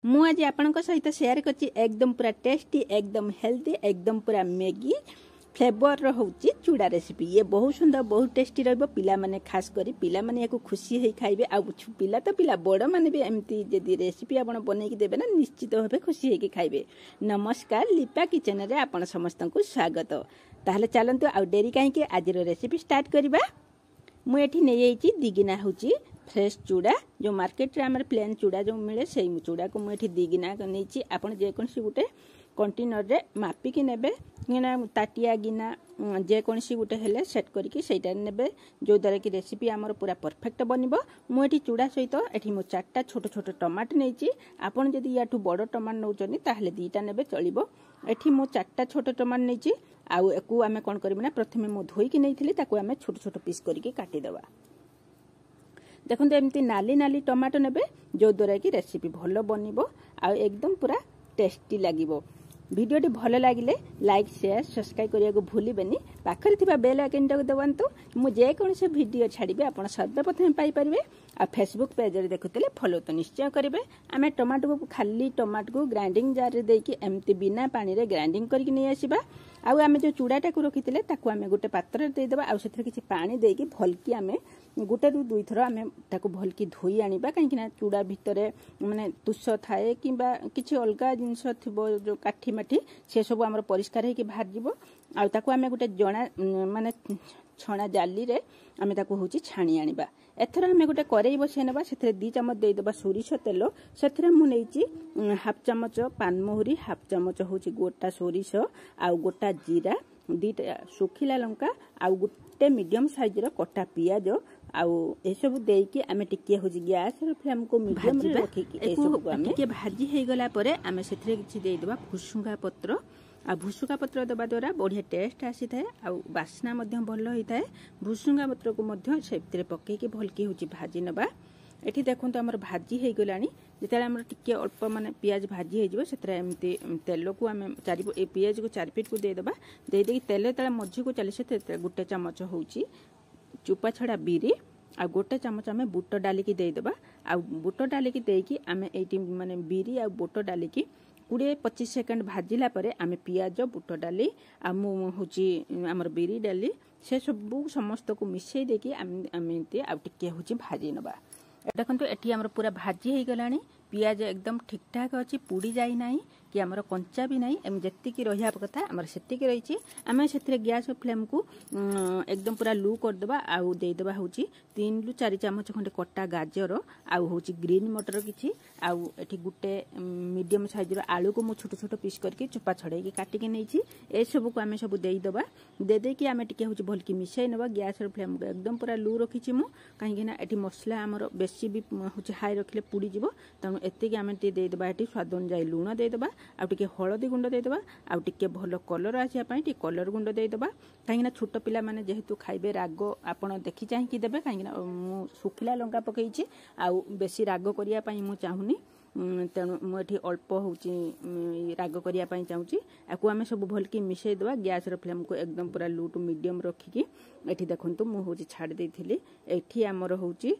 मु आज आपण सहित शेयर कर एकदम पूरा टेस्टी एकदम हेल्दी एकदम पूरा मैगी फ्लेवर होची चूड़ा रेसिपी। ये बहुत सुंदर बहुत टेस्टी रहिबो। पिला माने खास करी पिला माने याको खुशी हे खाइबे। आ पिला तो पिला बड़ माने भी एमती जदी रेसिपी आपण बनै कि देबे ना निश्चित भाबे खुशी हे खाइबे। नमस्कार, लिपा किचन रे आपण समस्त को स्वागत। ताहले चलंतु आ डेरी काहे कि आज रो रेसिपी स्टार्ट करबा। मु एठी नै आइची दिगिना होची फ्रेश चूड़ा जो मार्केट रे हमर प्लेन चूड़ा जो मिले सेही चूड़ा को मु एठी दिगिना नैची। आपण जे कोनसी गुटे कंटेनर रे मापी कि नेबे गिना ताटिया गिना जे कोनसी गुटे हेले सेट करके सेटा नेबे जो द्वारा कि रेसिपी हमर पूरा परफेक्ट बनिबो। मु एठी चूड़ा सहित एठी मु 4टा छोट छोट टमाटर नैची। आपण जदी याठू बड़ टमाटर नौचनी ताहले 2टा नेबे चलिबो। एठी मु 4टा छोट टमाटर नैची। आउ एकु आमे कोन करबो ना प्रथमे मु धोई कि नैथिली ताकू आमे छोट छोट पीस करके काटी देबा। देखो एमती नाली नाली टमाटो नेबे जो द्वारा कि रेसिपी भलो बनिबो आ एकदम पूरा टेस्टी लागिबो। वीडियोटी भलो लागिले लाइक शेयर सब्सक्राइब करिया को भूलिबेनी। पाखरे थिबा बेल आइकन टाको दबांतु। मु जे कोनसे वीडियो छाड़िबे आपण सर्वप्रथम पाई परिबे। आ फेसबुक पेज रे देखुतले फॉलो तो निश्चय करिवे। आमे टमाटो को खाली टमाटो को ग्राइंडिंग जार रे देकी एमती बिना पानी रे ग्राइंडिंग करके नै आसीबा। आउ आमे जो चूड़ाटा को रखिथिले ताकू आमे गुटे पात्र रे दे देबा। आ सेथरे किछि पानी देकी भलकी आमे गुटे रु दुई थरो आमे ताकू भलकी धोई आनिबा। काहे कि ना चूड़ा भितरे माने तुस थाए किबा किछि अलगा जिंस थिबो जो काठी माठी से सब हमर परिष्कार हे कि बाहर जिवो। आ ताकू आमे गुटे जणा माने छणा जाली रे आमे ताकू होची छाणी आनिबा। एथरा आमे गुटे करेई बसे नेबा। सेथरे 2 चम्मच दे देबा सोरिष तेल। सेथरे मु नेची हाफ चम्मच पान मोहरी, हाफ चम्मच होची गोटा सोरिष आ गोटा जीरा, 2टा सुखिला लंका आ गुटे मीडियम साइज रो कटा पियाज आउ ए सब देकी आमे टिके होजी गैस रो फ्लेम को मीडियम रे रखी कि ए सब को आमे टिके भाजी हे गला परे आमे सेथरे किछि दे देबा भुसुंगा पत्र। आ भुसुंगा पत्र दबा द्वारा बढ़िया टेस्ट आसी थाए आ बास्ना मध्य भलो होई थाए। भुसुंगा पत्र को मध्य सेतरे पके कि भलकी होची भाजी नबा। एठी देखंतु हमर भाजी हे गलानी। जेतले हमर टिके अल्प माने प्याज भाजी हे जिवो सेतरे एमती तेल को आमे चारि ए प्याज को 4 पीट को दे देबा। दे देकी तेल तळे मझी को चली सेते गुटे चम्मच होची चुपा छड़ा बीरी आ गोटे चम्मच आमे बुट डाली की दे देबा। आ बुट डाली की देकी आमे एटी माने बीरी आ बुट डाली की 20-25 सेकंड भाजिला परे आमे पियाज बुट डाली आ मु होची हमर बीरी डाली से सब समस्त को मिसई देकी आमे आ टिके होची भाजी नबा। देखंतु एठी हमर पूरा भाजी हे गलानी। पियाज एकदम ठीक ठाक अछि, पुड़ी जाई नाही कि हमर कंचा भी नाही। एम जत्ती की रहिया कथा हमर सेत्ती की रहिछि। आमे सेथरे गैस फ्लेम को एकदम पूरा लो कर देबा। आ दे देबा होची 3 रु 4 चम्मच खंडे कट्टा गाजर आ होची ग्रीन मटर किछि आ एठी गुटे मीडियम साइज रो आलू को मु छोट छोट पीस करके चोपा छड़े की काटी के नैछि। ए सब को आमे सब देई देबा। दे दे की आमे टिके होची भलकी मिसई नेबा। गैस रो फ्लेम को एकदम पूरा लो रखिछि मु। काहे कि ना एठी मसला हमर बेसी भी होची हाई रखले पुड़ी जिवो। तनु एते की आमे टी दे देबा। एठी स्वाद अनुसार लूण दे देबा आ टिके हळदी गुंड दे देबा आ टिके भलो कलर आसिया पई टी कलर गुंड दे देबा। काहे ना छोट पिला माने जेहेतु खाइबे राग आपण देखि चाहि कि देबे। काहे ना मु सुखिला लंका पकईछि आ बेसी राग करिया पई मु चाहुनी। तेणु मुझे अल्प होची राग करिया पई चाहूची। आकु आमे सब भलकी मिसई देबा। गैस रो फ्लेम को एकदम पूरा लो टू मीडियम रखिकी एठी देखंतु मु होची छाड़ देथिली। एठी हमर होची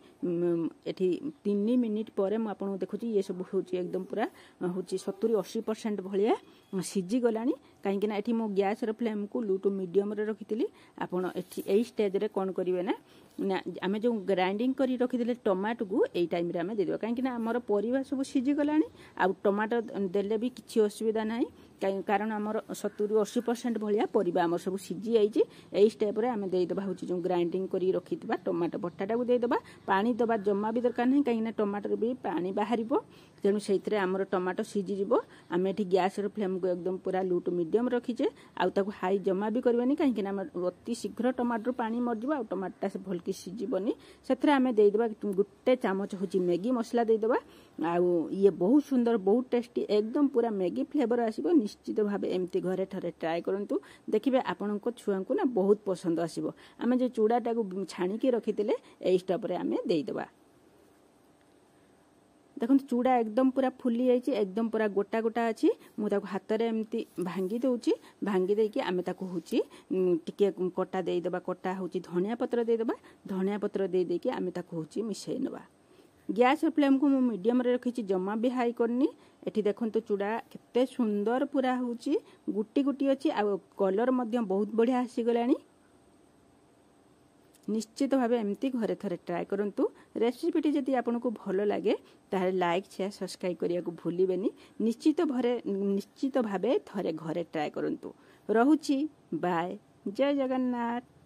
एठी 3 मिनिट परे मु आपन देखुची ये सब होची एकदम पूरा होची 70-80% भलिया सिजी गलानी। काहे कि ना एठी मु गैस रो फ्लेम को लो टू मीडियम रे रखिथिली। आपन एठी एई स्टेज रे कोन करिवे ना आमे जो ग्राइंडिंग करी रखिथिले टमाटो को एई टाइम रे आमे दे देबा। काहे कि ना हमर परिवा सब सिजी गलानी आ टमाटो देले भी किछि असुविधा नाही। कारण हमर 70-80% भलिया परिबा हमर सब सिजी आइछि। एई स्टेप रे आमे दे देबा होची जो ग्राइंडिंग करी रखितबा टमाटो बट्टाटा को दे देबा। पानी दबा जम्मा भी दरकार नाही। काहे ना टमाटर भी पानी बाहरिबो। तेणु सेइतरे हमर टमाटो सिजी जिवो। आमे एठी गैस रो फ्लेम को एकदम पूरा लो टू मीडियम रखिचे। आ ताको हाई जम्मा भी करबेनी। काहे कि ना अति शीघ्र टमाटर पानी मर जिवो आ टमाटा से भलकी सिजीबनी। सेथरे आमे दे देबा गुटे चामच होची मैगी मसला दे देबा। आ ये बहुत सुंदर बहुत टेस्टी एकदम पूरा मैगी फ्लेवर आसीबो। निश्चित भाबे एमती घरे थरे ट्राई करंतु। देखिबे आपनको छुआ को ना बहुत पसंद आसीबो। आमे जे चूड़ाटा को छाणी के रखितिले एई स्टप रे आमे देई देबा। देखो चूड़ा एकदम पूरा फुली जाइए एकदम पूरा गोटा गोटा अच्छी मुझे हाथ में एमती भांगी दूची भांगी देकी आमे ताको होची टिके कटा देदेबा कटा होची धनिया पत्र देदेबा धनिया पत्र दे देकी आमे ताको होची मिसई नबा गैस फ्लेम को मु मीडियम रे रखी जमा भी हाई करनी एठी देखंतु चूड़ा केते सुंदर पूरा होची गुटी गुटी अछि आ कलर मध्य बहुत बढ़िया आसी गलानी निश्चित भाव एमती घरे थरे ट्राए करंतु रेसिपीटी जदि आपको भल लगे ताहे लाइक शेयर सब्सक्राइब करिया को भूलिबेनी निश्चित भाव थरे घरे ट्राए करंतु रहुची बाय जय जगन्नाथ।